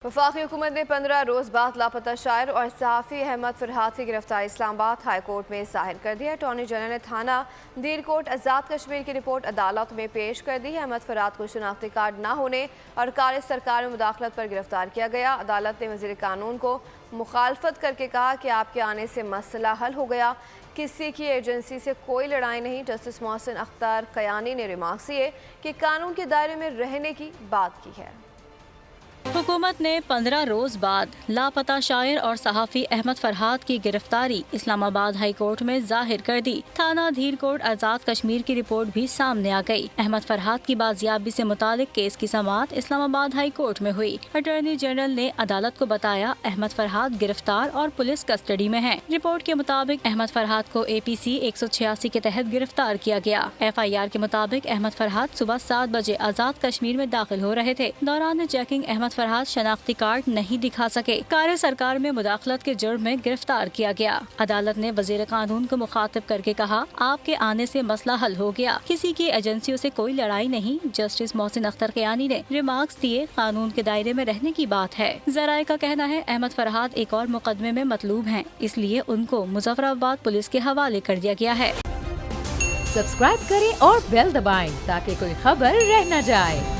वफाकी हुकूमत ने 15 रोज बाद लापता शायर और सहाफ़ी अहमद फरहाद की गिरफ्तारी इस्लामाबाद हाई कोर्ट में ज़ाहिर कर दी है। अटॉर्नी जनरल ने थाना धीरकोट आज़ाद कश्मीर की रिपोर्ट अदालत में पेश कर दी है। अहमद फरहाद को शनाख्ती कार्ड न होने और कार सरकार में मुदाखलत पर गिरफ्तार किया गया। अदालत ने वज़ीर कानून को मुखालफत करके कहा कि आपके आने से मसला हल हो गया, किसी की एजेंसी से कोई लड़ाई नहीं। जस्टिस मोहसिन अख्तर कयानी ने रिमार्क्स दिए कि कानून के दायरे में रहने की बात की है। हुकूमत ने 15 रोज बाद लापता शायर और सहाफ़ी अहमद फरहाद की गिरफ्तारी इस्लामाबाद हाई कोर्ट में जाहिर कर दी। थाना धीरकोट आज़ाद कश्मीर की रिपोर्ट भी सामने आ गई। अहमद फरहाद की बाजियाबी से मुतालिक केस की समाअत इस्लामाबाद हाई कोर्ट में हुई। अटॉर्नी जनरल ने अदालत को बताया अहमद फरहाद गिरफ्तार और पुलिस कस्टडी में है। रिपोर्ट के मुताबिक अहमद फरहाद को APC 186 के तहत गिरफ्तार किया गया। FIR के मुताबिक अहमद फरहाद सुबह 7 बजे आज़ाद कश्मीर में दाखिल हो रहे थे। दौरान चेकिंग अहमद फरहाद शनाख्ती कार्ड नहीं दिखा सके। कार सरकार में मुदाखलत के जुर्म में गिरफ्तार किया गया। अदालत ने वजीर कानून को मुखातिब करके कहा आपके आने से मसला हल हो गया, किसी की एजेंसियों से कोई लड़ाई नहीं। जस्टिस मोहसिन अख्तर कयानी ने रिमार्क्स दिए कानून के दायरे में रहने की बात है। जराये का कहना है अहमद फरहाद एक और मुकदमे में मतलूब हैं, इसलिए उनको मुजफ्फराबाद पुलिस के हवाले कर दिया गया है। सब्सक्राइब करें और बेल दबाएं ताकि कोई खबर रह न जाए।